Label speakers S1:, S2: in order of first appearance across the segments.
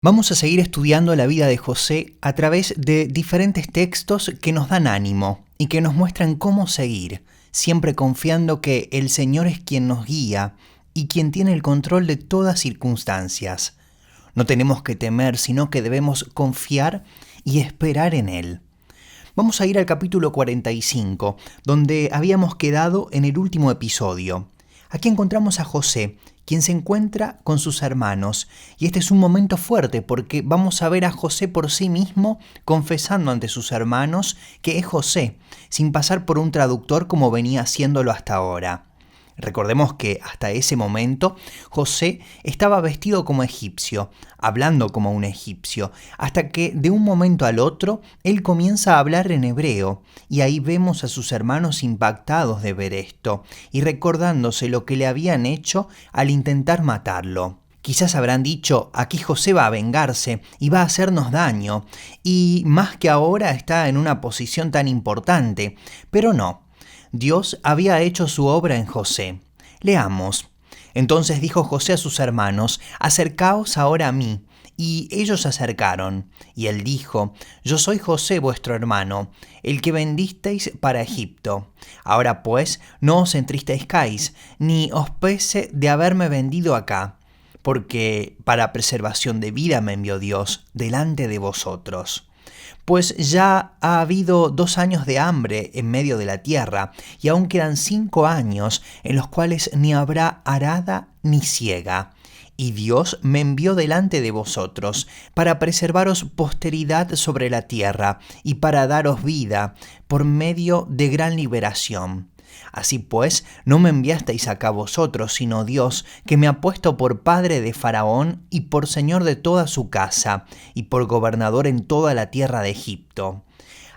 S1: Vamos a seguir estudiando la vida de José a través de diferentes textos que nos dan ánimo y que nos muestran cómo seguir, siempre confiando que el Señor es quien nos guía y quien tiene el control de todas circunstancias. No tenemos que temer, sino que debemos confiar y esperar en Él. Vamos a ir al capítulo 45, donde habíamos quedado en el último episodio. Aquí encontramos a José, quien se encuentra con sus hermanos, y este es un momento fuerte porque vamos a ver a José por sí mismo confesando ante sus hermanos que es José, sin pasar por un traductor como venía haciéndolo hasta ahora. Recordemos que hasta ese momento José estaba vestido como egipcio, hablando como un egipcio, hasta que de un momento al otro él comienza a hablar en hebreo, y ahí vemos a sus hermanos impactados de ver esto y recordándose lo que le habían hecho al intentar matarlo. Quizás habrán dicho, aquí José va a vengarse y va a hacernos daño, y más que ahora está en una posición tan importante, pero no. Dios había hecho su obra en José. Leamos. Entonces dijo José a sus hermanos, acercaos ahora a mí. Y ellos se acercaron. Y él dijo, yo soy José vuestro hermano, el que vendisteis para Egipto. Ahora pues, no os entristezcáis, ni os pese de haberme vendido acá, porque para preservación de vida me envió Dios delante de vosotros. Pues ya ha habido 2 años de hambre en medio de la tierra, y aún quedan 5 años en los cuales ni habrá arada ni siega. Y Dios me envió delante de vosotros, para preservaros posteridad sobre la tierra, y para daros vida, por medio de gran liberación. Así pues, no me enviasteis acá vosotros, sino Dios, que me ha puesto por padre de Faraón y por señor de toda su casa, y por gobernador en toda la tierra de Egipto.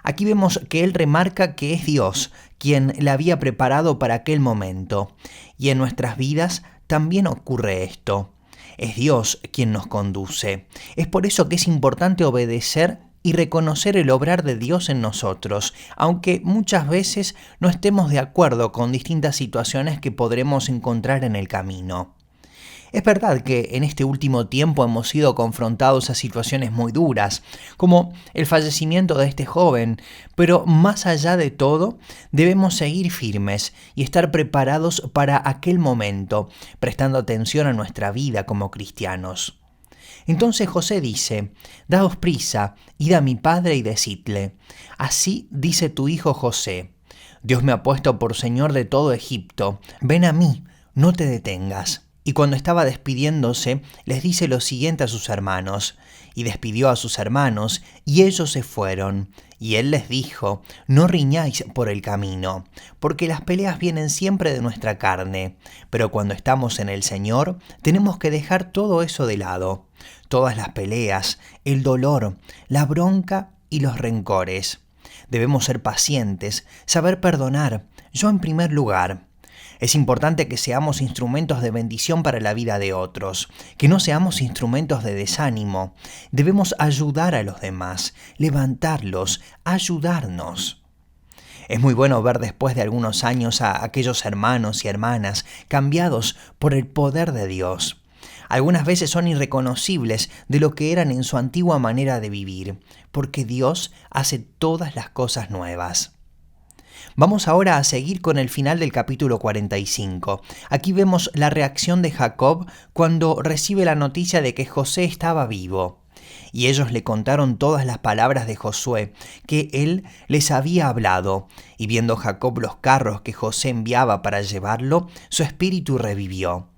S1: Aquí vemos que él remarca que es Dios quien la había preparado para aquel momento, y en nuestras vidas también ocurre esto. Es Dios quien nos conduce. Es por eso que es importante obedecer y reconocer el obrar de Dios en nosotros, aunque muchas veces no estemos de acuerdo con distintas situaciones que podremos encontrar en el camino. Es verdad que en este último tiempo hemos sido confrontados a situaciones muy duras, como el fallecimiento de este joven, pero más allá de todo, debemos seguir firmes y estar preparados para aquel momento, prestando atención a nuestra vida como cristianos. Entonces José dice, daos prisa, id a mi padre y decidle, así dice tu hijo José, Dios me ha puesto por señor de todo Egipto, ven a mí, no te detengas. Y cuando estaba despidiéndose, les dice lo siguiente a sus hermanos, y despidió a sus hermanos, y ellos se fueron. Y él les dijo, no riñáis por el camino, porque las peleas vienen siempre de nuestra carne, pero cuando estamos en el Señor, tenemos que dejar todo eso de lado, todas las peleas, el dolor, la bronca y los rencores. Debemos ser pacientes, saber perdonar, yo en primer lugar. Es importante que seamos instrumentos de bendición para la vida de otros, que no seamos instrumentos de desánimo. Debemos ayudar a los demás, levantarlos, ayudarnos. Es muy bueno ver después de algunos años a aquellos hermanos y hermanas cambiados por el poder de Dios. Algunas veces son irreconocibles de lo que eran en su antigua manera de vivir, porque Dios hace todas las cosas nuevas. Vamos ahora a seguir con el final del capítulo 45. Aquí vemos la reacción de Jacob cuando recibe la noticia de que José estaba vivo. Y ellos le contaron todas las palabras de Josué, que él les había hablado. Y viendo Jacob los carros que José enviaba para llevarlo, su espíritu revivió.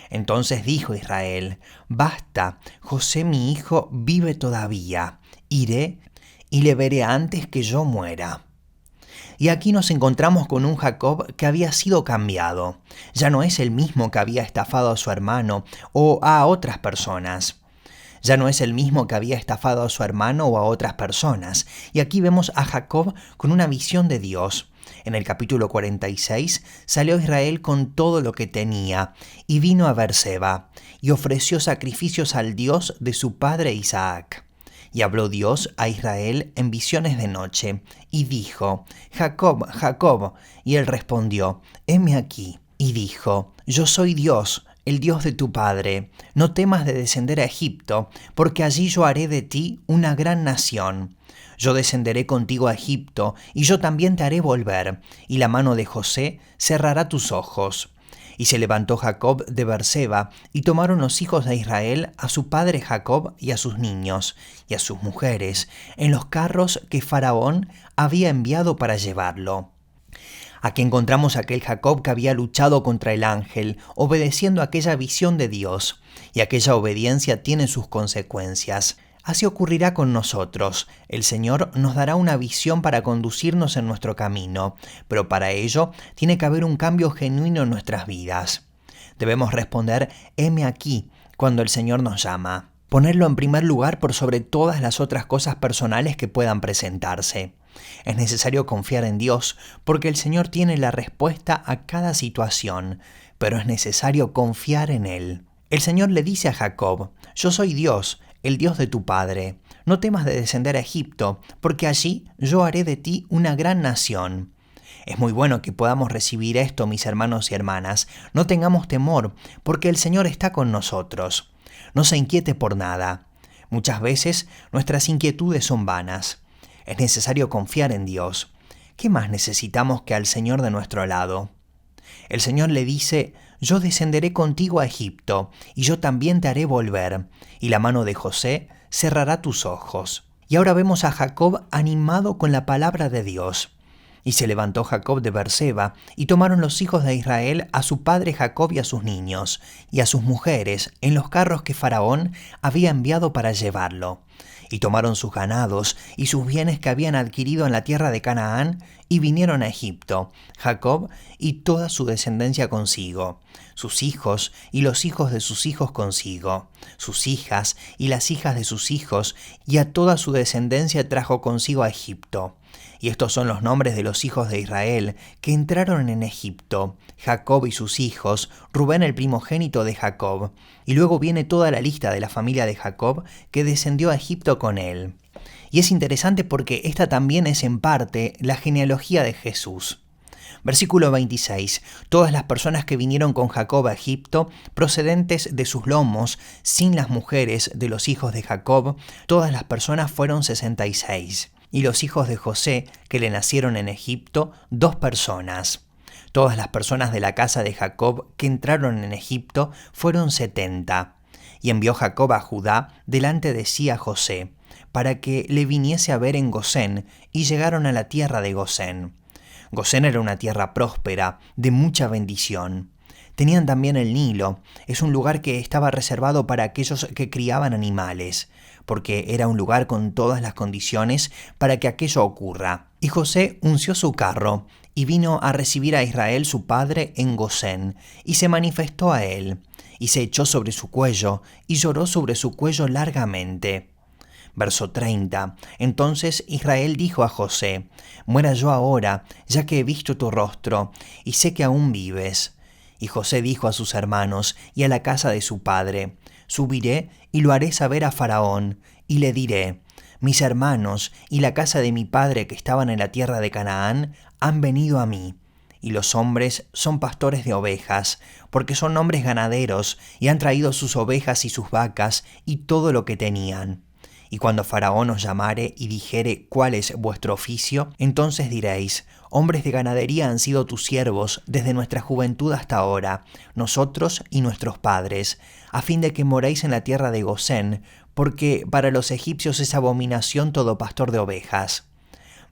S1: Entonces dijo Israel, basta, José mi hijo vive todavía. Iré y le veré antes que yo muera. Y aquí nos encontramos con un Jacob que había sido cambiado. Ya no es el mismo que había estafado a su hermano o a otras personas. Ya no es el mismo que había estafado a su hermano o a otras personas. Y aquí vemos a Jacob con una visión de Dios. En el capítulo 46 salió Israel con todo lo que tenía y vino a Berseba y ofreció sacrificios al Dios de su padre Isaac. Y habló Dios a Israel en visiones de noche, y dijo, Jacob, Jacob. Y él respondió, heme aquí. Y dijo, yo soy Dios, el Dios de tu padre. No temas de descender a Egipto, porque allí yo haré de ti una gran nación. Yo descenderé contigo a Egipto, y yo también te haré volver, y la mano de José cerrará tus ojos. Y se levantó Jacob de Berseba, y tomaron los hijos de Israel a su padre Jacob y a sus niños, y a sus mujeres, en los carros que Faraón había enviado para llevarlo. Aquí encontramos a aquel Jacob que había luchado contra el ángel, obedeciendo aquella visión de Dios, y aquella obediencia tiene sus consecuencias. Así ocurrirá con nosotros. El Señor nos dará una visión para conducirnos en nuestro camino, pero para ello tiene que haber un cambio genuino en nuestras vidas. Debemos responder, heme aquí, cuando el Señor nos llama. Ponerlo en primer lugar por sobre todas las otras cosas personales que puedan presentarse. Es necesario confiar en Dios, porque el Señor tiene la respuesta a cada situación, pero es necesario confiar en Él. El Señor le dice a Jacob, yo soy Dios, el Dios de tu padre. No temas de descender a Egipto, porque allí yo haré de ti una gran nación. Es muy bueno que podamos recibir esto, mis hermanos y hermanas. No tengamos temor, porque el Señor está con nosotros. No se inquiete por nada. Muchas veces nuestras inquietudes son vanas. Es necesario confiar en Dios. ¿Qué más necesitamos que al Señor de nuestro lado? El Señor le dice, yo descenderé contigo a Egipto, y yo también te haré volver, y la mano de José cerrará tus ojos. Y ahora vemos a Jacob animado con la palabra de Dios. Y se levantó Jacob de Berseba, y tomaron los hijos de Israel a su padre Jacob y a sus niños, y a sus mujeres, en los carros que Faraón había enviado para llevarlo. Y tomaron sus ganados y sus bienes que habían adquirido en la tierra de Canaán, y vinieron a Egipto, Jacob y toda su descendencia consigo, sus hijos y los hijos de sus hijos consigo, sus hijas y las hijas de sus hijos, y a toda su descendencia trajo consigo a Egipto. Y estos son los nombres de los hijos de Israel que entraron en Egipto, Jacob y sus hijos, Rubén el primogénito de Jacob. Y luego viene toda la lista de la familia de Jacob que descendió a Egipto con él. Y es interesante porque esta también es en parte la genealogía de Jesús. Versículo 26. Todas las personas que vinieron con Jacob a Egipto, procedentes de sus lomos, sin las mujeres de los hijos de Jacob, todas las personas fueron 66. Y los hijos de José, que le nacieron en Egipto, 2 personas. Todas las personas de la casa de Jacob que entraron en Egipto fueron 70. Y envió Jacob a Judá delante de sí a José, para que le viniese a ver en Gosén, y llegaron a la tierra de Gosén. Gosén era una tierra próspera, de mucha bendición. Tenían también el Nilo, es un lugar que estaba reservado para aquellos que criaban animales, porque era un lugar con todas las condiciones para que aquello ocurra. Y José unció su carro, y vino a recibir a Israel su padre en Gosén, y se manifestó a él, y se echó sobre su cuello, y lloró sobre su cuello largamente. Verso 30. Entonces Israel dijo a José, muera yo ahora, ya que he visto tu rostro, y sé que aún vives. Y José dijo a sus hermanos y a la casa de su padre, subiré y lo haré saber a Faraón, y le diré, mis hermanos y la casa de mi padre que estaban en la tierra de Canaán han venido a mí. Y los hombres son pastores de ovejas, porque son hombres ganaderos, y han traído sus ovejas y sus vacas y todo lo que tenían. Y cuando Faraón os llamare y dijere cuál es vuestro oficio, entonces diréis, hombres de ganadería han sido tus siervos desde nuestra juventud hasta ahora, nosotros y nuestros padres, a fin de que moréis en la tierra de Gosén, porque para los egipcios es abominación todo pastor de ovejas.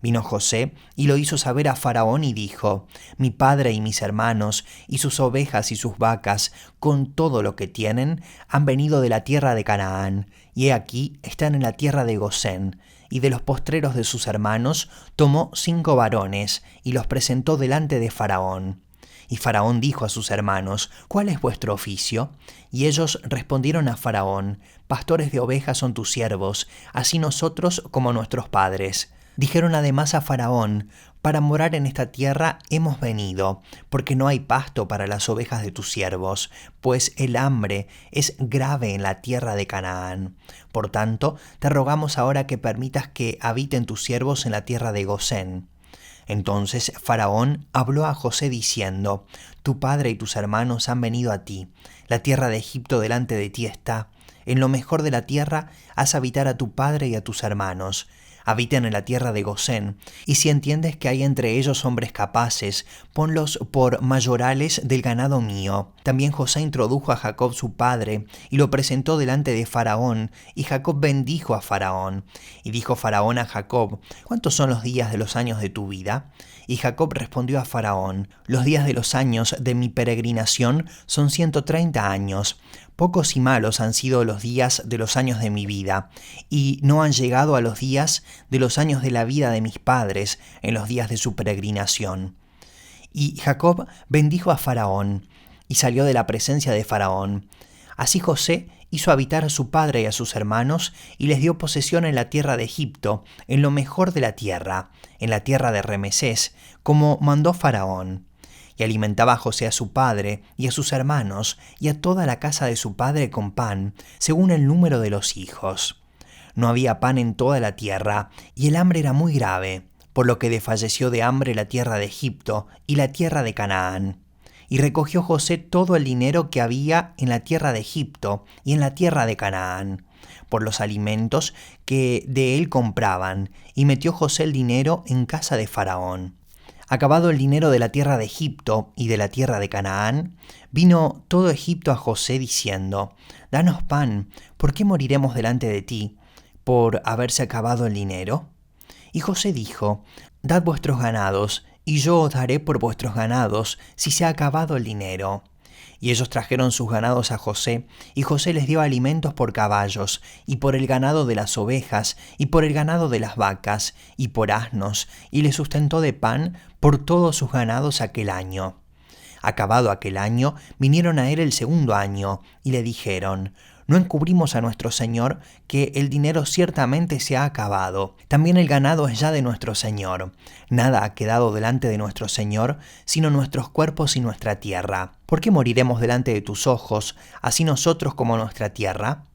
S1: Vino José y lo hizo saber a Faraón y dijo, mi padre y mis hermanos, y sus ovejas y sus vacas, con todo lo que tienen, han venido de la tierra de Canaán, y he aquí están en la tierra de Gosén. Y de los postreros de sus hermanos tomó 5 varones, y los presentó delante de Faraón. Y Faraón dijo a sus hermanos, ¿cuál es vuestro oficio? Y ellos respondieron a Faraón, pastores de ovejas son tus siervos, así nosotros como nuestros padres. Dijeron además a Faraón, para morar en esta tierra hemos venido, porque no hay pasto para las ovejas de tus siervos, pues el hambre es grave en la tierra de Canaán. Por tanto, te rogamos ahora que permitas que habiten tus siervos en la tierra de Gosén. Entonces Faraón habló a José diciendo: Tu padre y tus hermanos han venido a ti. La tierra de Egipto delante de ti está. En lo mejor de la tierra haz habitar a tu padre y a tus hermanos. Habiten en la tierra de Gosén, y si entiendes que hay entre ellos hombres capaces, ponlos por mayorales del ganado mío. También José introdujo a Jacob su padre, y lo presentó delante de Faraón, y Jacob bendijo a Faraón. Y dijo Faraón a Jacob: ¿Cuántos son los días de los años de tu vida? Y Jacob respondió a Faraón: Los días de los años de mi peregrinación son 130 años. Pocos y malos han sido los días de los años de mi vida, y no han llegado a los días de los años de la vida de mis padres en los días de su peregrinación. Y Jacob bendijo a Faraón, y salió de la presencia de Faraón. Así José hizo habitar a su padre y a sus hermanos, y les dio posesión en la tierra de Egipto, en lo mejor de la tierra, en la tierra de Ramesés, como mandó Faraón. Y alimentaba a José a su padre y a sus hermanos y a toda la casa de su padre con pan, según el número de los hijos. No había pan en toda la tierra, y el hambre era muy grave, por lo que desfalleció de hambre la tierra de Egipto y la tierra de Canaán. Y recogió José todo el dinero que había en la tierra de Egipto y en la tierra de Canaán, por los alimentos que de él compraban, y metió José el dinero en casa de Faraón. Acabado el dinero de la tierra de Egipto y de la tierra de Canaán, vino todo Egipto a José diciendo: Danos pan, ¿por qué moriremos delante de ti? ¿Por haberse acabado el dinero? Y José dijo: Dad vuestros ganados, y yo os daré por vuestros ganados, si se ha acabado el dinero. Y ellos trajeron sus ganados a José, y José les dio alimentos por caballos, y por el ganado de las ovejas, y por el ganado de las vacas, y por asnos, y les sustentó de pan por todos sus ganados aquel año. Acabado aquel año, vinieron a él el segundo año, y le dijeron: No encubrimos a nuestro señor que el dinero ciertamente se ha acabado. También el ganado es ya de nuestro señor. Nada ha quedado delante de nuestro señor, sino nuestros cuerpos y nuestra tierra. ¿Por qué moriremos delante de tus ojos, así nosotros como nuestra tierra?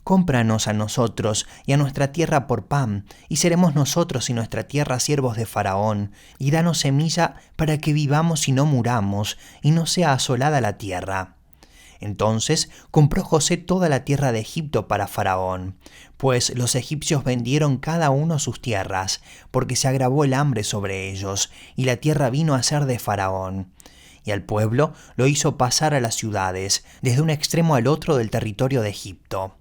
S1: Cómpranos a nosotros y a nuestra tierra por pan, y seremos nosotros y nuestra tierra siervos de Faraón, y danos semilla para que vivamos y no muramos, y no sea asolada la tierra. Entonces compró José toda la tierra de Egipto para Faraón, pues los egipcios vendieron cada uno sus tierras, porque se agravó el hambre sobre ellos, y la tierra vino a ser de Faraón. Y al pueblo lo hizo pasar a las ciudades, desde un extremo al otro del territorio de Egipto.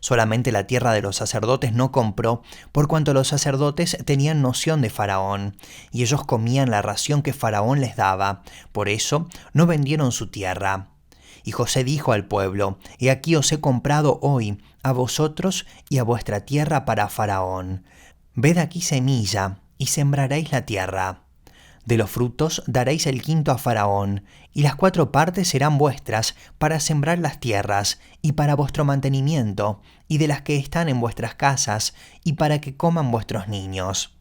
S1: Solamente la tierra de los sacerdotes no compró, por cuanto los sacerdotes tenían noción de Faraón, y ellos comían la ración que Faraón les daba, por eso no vendieron su tierra. Y José dijo al pueblo: He aquí os he comprado hoy, a vosotros y a vuestra tierra para Faraón. Ved aquí semilla, y sembraréis la tierra. De los frutos daréis el quinto a Faraón, y las 4 partes serán vuestras para sembrar las tierras, y para vuestro mantenimiento, y de las que están en vuestras casas, y para que coman vuestros niños.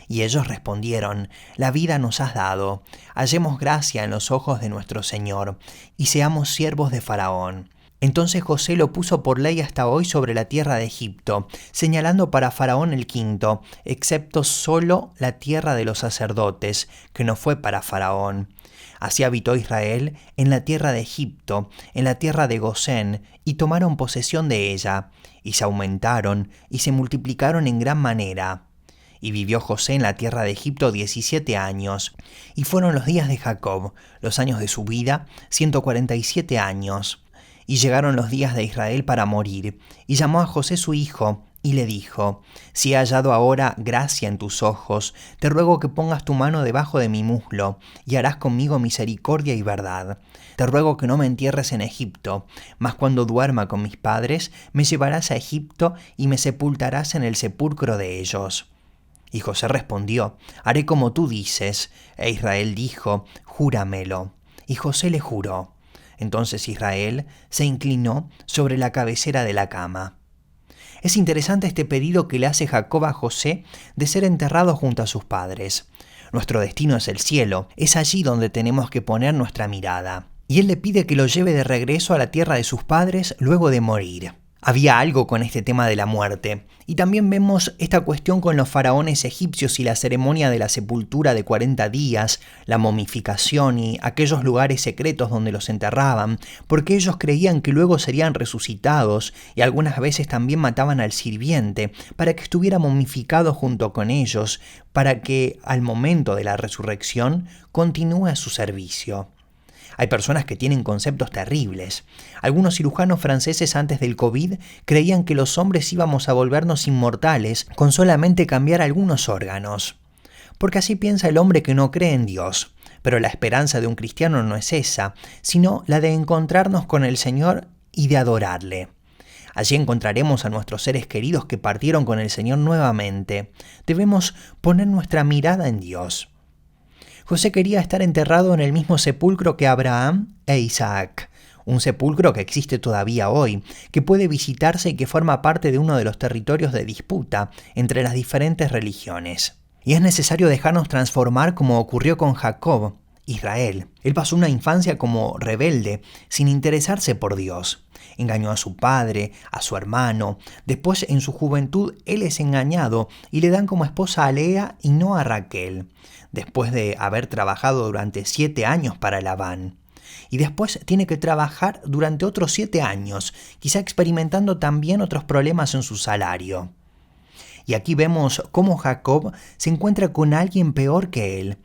S1: Y ellos respondieron: La vida nos has dado, hallemos gracia en los ojos de nuestro Señor, y seamos siervos de Faraón. Entonces José lo puso por ley hasta hoy sobre la tierra de Egipto, señalando para Faraón el quinto, excepto solo la tierra de los sacerdotes, que no fue para Faraón. Así habitó Israel en la tierra de Egipto, en la tierra de Gosén, y tomaron posesión de ella, y se aumentaron y se multiplicaron en gran manera. Y vivió José en la tierra de Egipto 17 años, y fueron los días de Jacob, los años de su vida, 147 años. Y llegaron los días de Israel para morir, y llamó a José su hijo, y le dijo: Si he hallado ahora gracia en tus ojos, te ruego que pongas tu mano debajo de mi muslo, y harás conmigo misericordia y verdad. Te ruego que no me entierres en Egipto, mas cuando duerma con mis padres, me llevarás a Egipto y me sepultarás en el sepulcro de ellos. Y José respondió: Haré como tú dices. E Israel dijo: Júramelo. Y José le juró. Entonces Israel se inclinó sobre la cabecera de la cama. Es interesante este pedido que le hace Jacob a José de ser enterrado junto a sus padres. Nuestro destino es el cielo, es allí donde tenemos que poner nuestra mirada. Y él le pide que lo lleve de regreso a la tierra de sus padres luego de morir. Había algo con este tema de la muerte. Y también vemos esta cuestión con los faraones egipcios y la ceremonia de la sepultura de 40 días, la momificación y aquellos lugares secretos donde los enterraban, porque ellos creían que luego serían resucitados y algunas veces también mataban al sirviente para que estuviera momificado junto con ellos, para que al momento de la resurrección continúe su servicio. Hay personas que tienen conceptos terribles. Algunos cirujanos franceses antes del COVID creían que los hombres íbamos a volvernos inmortales con solamente cambiar algunos órganos. Porque así piensa el hombre que no cree en Dios. Pero la esperanza de un cristiano no es esa, sino la de encontrarnos con el Señor y de adorarle. Allí encontraremos a nuestros seres queridos que partieron con el Señor nuevamente. Debemos poner nuestra mirada en Dios. José quería estar enterrado en el mismo sepulcro que Abraham e Isaac, un sepulcro que existe todavía hoy, que puede visitarse y que forma parte de uno de los territorios de disputa entre las diferentes religiones. Y es necesario dejarnos transformar como ocurrió con Jacob, Israel. Él pasó una infancia como rebelde, sin interesarse por Dios. Engañó a su padre, a su hermano. Después, en su juventud, él es engañado y le dan como esposa a Lea y no a Raquel, después de haber trabajado durante 7 años para Labán. Y después tiene que trabajar durante otros 7 años, quizá experimentando también otros problemas en su salario. Y aquí vemos cómo Jacob se encuentra con alguien peor que él.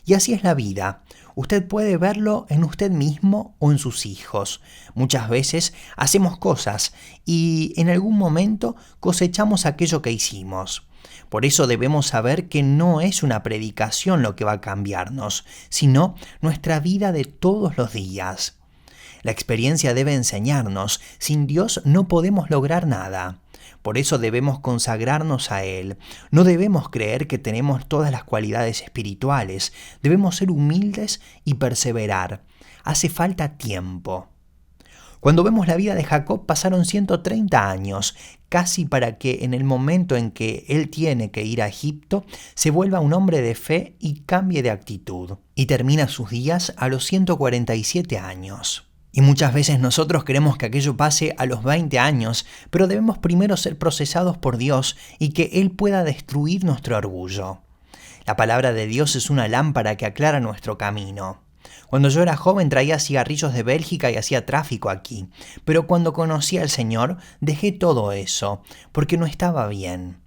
S1: Y así es la vida. Usted puede verlo en usted mismo o en sus hijos. Muchas veces hacemos cosas y en algún momento cosechamos aquello que hicimos. Por eso debemos saber que no es una predicación lo que va a cambiarnos, sino nuestra vida de todos los días. La experiencia debe enseñarnos, sin Dios no podemos lograr nada. Por eso debemos consagrarnos a Él. No debemos creer que tenemos todas las cualidades espirituales. Debemos ser humildes y perseverar. Hace falta tiempo. Cuando vemos la vida de Jacob pasaron 130 años, casi para que en el momento en que él tiene que ir a Egipto, se vuelva un hombre de fe y cambie de actitud. Y termina sus días a los 147 años. Y muchas veces nosotros queremos que aquello pase a los 20 años, pero debemos primero ser procesados por Dios y que Él pueda destruir nuestro orgullo. La palabra de Dios es una lámpara que aclara nuestro camino. Cuando yo era joven traía cigarrillos de Bélgica y hacía tráfico aquí, pero cuando conocí al Señor dejé todo eso, porque no estaba bien.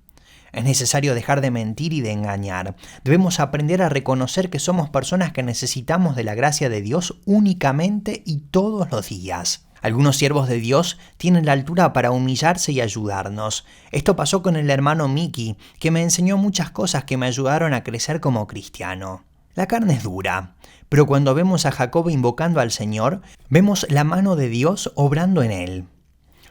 S1: Es necesario dejar de mentir y de engañar. Debemos aprender a reconocer que somos personas que necesitamos de la gracia de Dios únicamente y todos los días. Algunos siervos de Dios tienen la altura para humillarse y ayudarnos. Esto pasó con el hermano Miki, que me enseñó muchas cosas que me ayudaron a crecer como cristiano. La carne es dura, pero cuando vemos a Jacob invocando al Señor, vemos la mano de Dios obrando en él.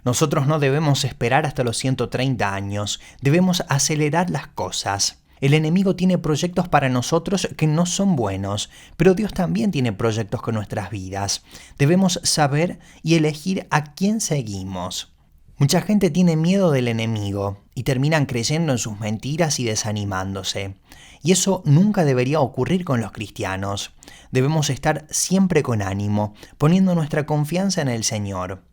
S1: Nosotros no debemos esperar hasta los 130 años, debemos acelerar las cosas. El enemigo tiene proyectos para nosotros que no son buenos, pero Dios también tiene proyectos con nuestras vidas. Debemos saber y elegir a quién seguimos. Mucha gente tiene miedo del enemigo y terminan creyendo en sus mentiras y desanimándose. Y eso nunca debería ocurrir con los cristianos. Debemos estar siempre con ánimo, poniendo nuestra confianza en el Señor.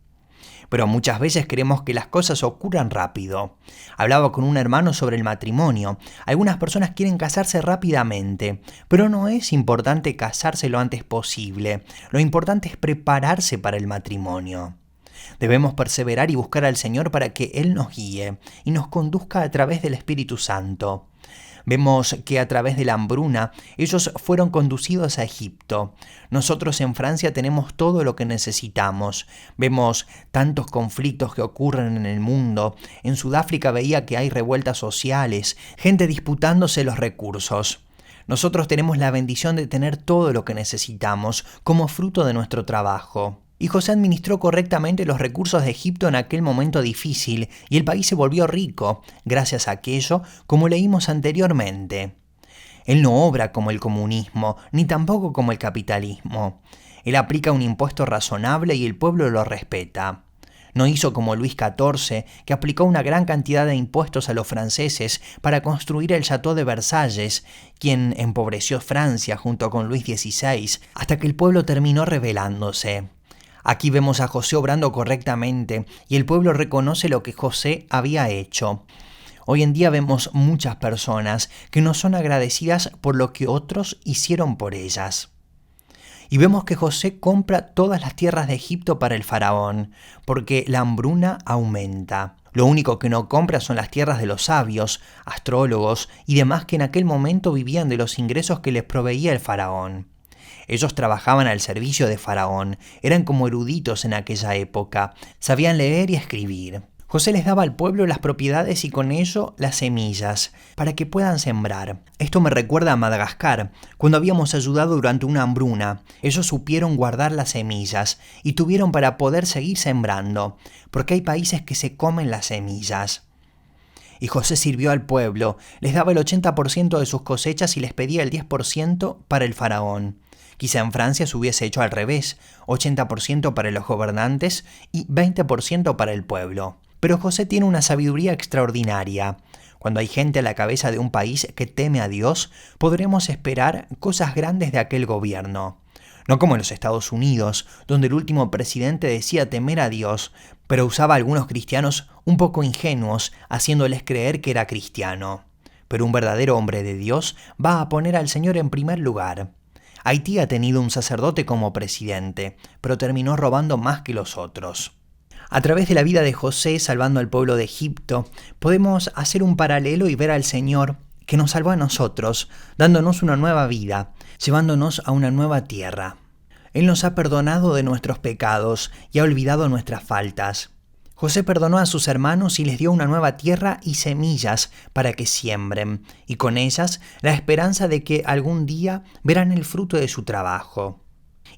S1: Pero muchas veces queremos que las cosas ocurran rápido. Hablaba con un hermano sobre el matrimonio. Algunas personas quieren casarse rápidamente, pero no es importante casarse lo antes posible. Lo importante es prepararse para el matrimonio. Debemos perseverar y buscar al Señor para que Él nos guíe y nos conduzca a través del Espíritu Santo. Vemos que a través de la hambruna ellos fueron conducidos a Egipto. Nosotros en Francia tenemos todo lo que necesitamos. Vemos tantos conflictos que ocurren en el mundo. En Sudáfrica veía que hay revueltas sociales, gente disputándose los recursos. Nosotros tenemos la bendición de tener todo lo que necesitamos como fruto de nuestro trabajo. Y José administró correctamente los recursos de Egipto en aquel momento difícil y el país se volvió rico, gracias a aquello, como leímos anteriormente. Él no obra como el comunismo, ni tampoco como el capitalismo. Él aplica un impuesto razonable y el pueblo lo respeta. No hizo como Luis XIV, que aplicó una gran cantidad de impuestos a los franceses para construir el Château de Versalles, quien empobreció Francia junto con Luis XVI, hasta que el pueblo terminó rebelándose. Aquí vemos a José obrando correctamente y el pueblo reconoce lo que José había hecho. Hoy en día vemos muchas personas que no son agradecidas por lo que otros hicieron por ellas. Y vemos que José compra todas las tierras de Egipto para el faraón, porque la hambruna aumenta. Lo único que no compra son las tierras de los sabios, astrólogos y demás que en aquel momento vivían de los ingresos que les proveía el faraón. Ellos trabajaban al servicio de Faraón, eran como eruditos en aquella época, sabían leer y escribir. José les daba al pueblo las propiedades y con ello las semillas, para que puedan sembrar. Esto me recuerda a Madagascar, cuando habíamos ayudado durante una hambruna. Ellos supieron guardar las semillas y tuvieron para poder seguir sembrando, porque hay países que se comen las semillas. Y José sirvió al pueblo, les daba el 80% de sus cosechas y les pedía el 10% para el faraón. Quizá en Francia se hubiese hecho al revés, 80% para los gobernantes y 20% para el pueblo. Pero José tiene una sabiduría extraordinaria. Cuando hay gente a la cabeza de un país que teme a Dios, podremos esperar cosas grandes de aquel gobierno. No como en los Estados Unidos, donde el último presidente decía temer a Dios, pero usaba a algunos cristianos un poco ingenuos, haciéndoles creer que era cristiano. Pero un verdadero hombre de Dios va a poner al Señor en primer lugar. Haití ha tenido un sacerdote como presidente, pero terminó robando más que los otros. A través de la vida de José salvando al pueblo de Egipto, podemos hacer un paralelo y ver al Señor que nos salvó a nosotros, dándonos una nueva vida, llevándonos a una nueva tierra. Él nos ha perdonado de nuestros pecados y ha olvidado nuestras faltas. José perdonó a sus hermanos y les dio una nueva tierra y semillas para que siembren, y con ellas la esperanza de que algún día verán el fruto de su trabajo.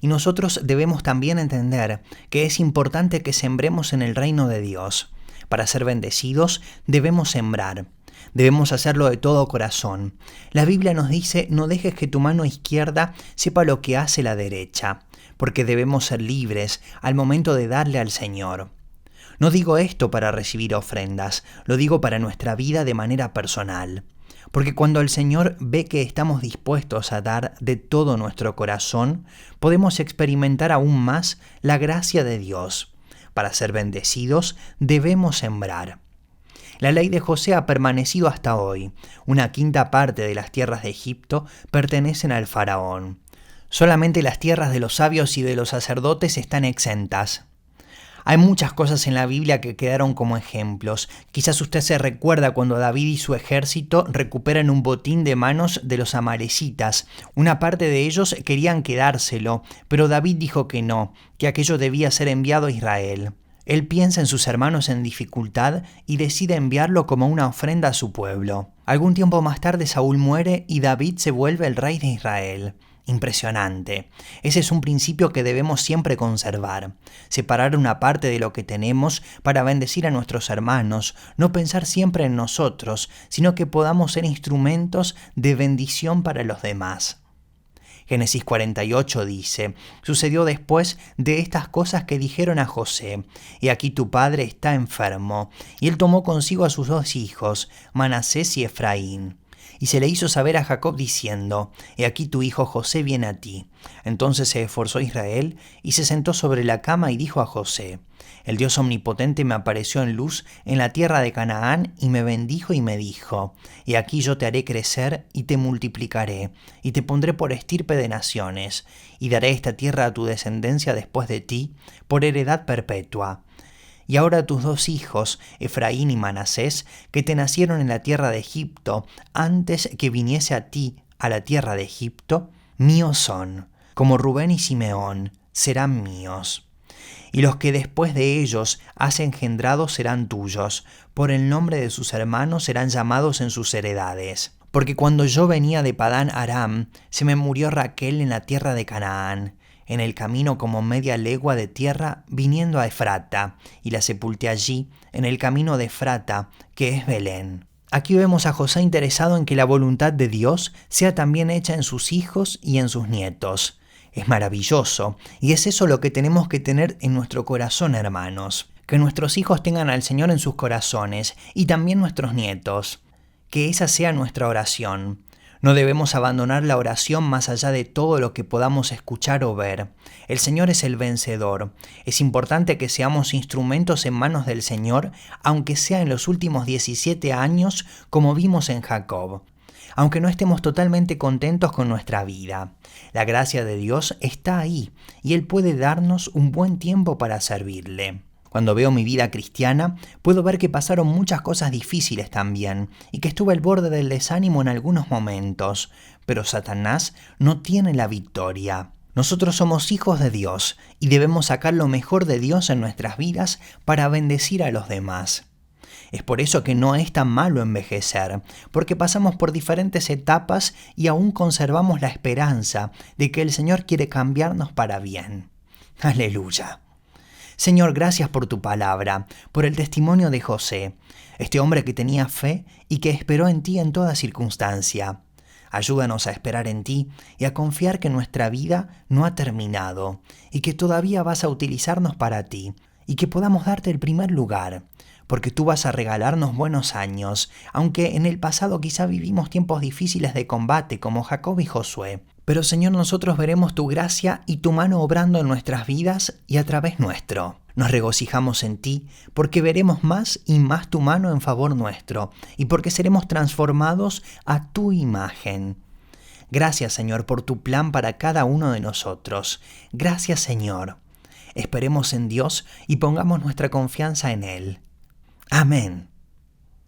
S1: Y nosotros debemos también entender que es importante que sembremos en el reino de Dios. Para ser bendecidos debemos sembrar. Debemos hacerlo de todo corazón. La Biblia nos dice, no dejes que tu mano izquierda sepa lo que hace la derecha, porque debemos ser libres al momento de darle al Señor. No digo esto para recibir ofrendas, lo digo para nuestra vida de manera personal. Porque cuando el Señor ve que estamos dispuestos a dar de todo nuestro corazón, podemos experimentar aún más la gracia de Dios. Para ser bendecidos, debemos sembrar. La ley de José ha permanecido hasta hoy. Una quinta parte de las tierras de Egipto pertenecen al faraón. Solamente las tierras de los sabios y de los sacerdotes están exentas. Hay muchas cosas en la Biblia que quedaron como ejemplos. Quizás usted se recuerda cuando David y su ejército recuperan un botín de manos de los amalecitas. Una parte de ellos querían quedárselo, pero David dijo que no, que aquello debía ser enviado a Israel. Él piensa en sus hermanos en dificultad y decide enviarlo como una ofrenda a su pueblo. Algún tiempo más tarde Saúl muere y David se vuelve el rey de Israel. Impresionante. Ese es un principio que debemos siempre conservar. Separar una parte de lo que tenemos para bendecir a nuestros hermanos, no pensar siempre en nosotros, sino que podamos ser instrumentos de bendición para los demás. Génesis 48 dice, sucedió después de estas cosas que dijeron a José, he aquí tu padre está enfermo, y él tomó consigo a sus 2 hijos, Manasés y Efraín. Y se le hizo saber a Jacob diciendo, he aquí tu hijo José viene a ti. Entonces se esforzó Israel y se sentó sobre la cama y dijo a José, el Dios omnipotente me apareció en luz en la tierra de Canaán y me bendijo y me dijo, he aquí yo te haré crecer y te multiplicaré y te pondré por estirpe de naciones y daré esta tierra a tu descendencia después de ti por heredad perpetua. Y ahora tus 2 hijos, Efraín y Manasés, que te nacieron en la tierra de Egipto, antes que viniese a ti a la tierra de Egipto, míos son, como Rubén y Simeón, serán míos. Y los que después de ellos has engendrado serán tuyos, por el nombre de sus hermanos serán llamados en sus heredades. Porque cuando yo venía de Padán Aram, se me murió Raquel en la tierra de Canaán, en el camino como media legua de tierra viniendo a Efrata, y la sepulté allí, en el camino de Efrata, que es Belén. Aquí vemos a José interesado en que la voluntad de Dios sea también hecha en sus hijos y en sus nietos. Es maravilloso, y es eso lo que tenemos que tener en nuestro corazón, hermanos. Que nuestros hijos tengan al Señor en sus corazones, y también nuestros nietos. Que esa sea nuestra oración. No debemos abandonar la oración más allá de todo lo que podamos escuchar o ver. El Señor es el vencedor. Es importante que seamos instrumentos en manos del Señor, aunque sea en los últimos 17 años, como vimos en Jacob. Aunque no estemos totalmente contentos con nuestra vida, la gracia de Dios está ahí y Él puede darnos un buen tiempo para servirle. Cuando veo mi vida cristiana, puedo ver que pasaron muchas cosas difíciles también y que estuve al borde del desánimo en algunos momentos, pero Satanás no tiene la victoria. Nosotros somos hijos de Dios y debemos sacar lo mejor de Dios en nuestras vidas para bendecir a los demás. Es por eso que no es tan malo envejecer, porque pasamos por diferentes etapas y aún conservamos la esperanza de que el Señor quiere cambiarnos para bien. Aleluya. Señor, gracias por tu palabra, por el testimonio de José, este hombre que tenía fe y que esperó en ti en toda circunstancia. Ayúdanos a esperar en ti y a confiar que nuestra vida no ha terminado y que todavía vas a utilizarnos para ti y que podamos darte el primer lugar, porque tú vas a regalarnos buenos años, aunque en el pasado quizá vivimos tiempos difíciles de combate como Jacob y Josué. Pero Señor, nosotros veremos tu gracia y tu mano obrando en nuestras vidas y a través nuestro. Nos regocijamos en ti porque veremos más y más tu mano en favor nuestro y porque seremos transformados a tu imagen. Gracias, Señor, por tu plan para cada uno de nosotros. Gracias, Señor. Esperemos en Dios y pongamos nuestra confianza en Él. Amén.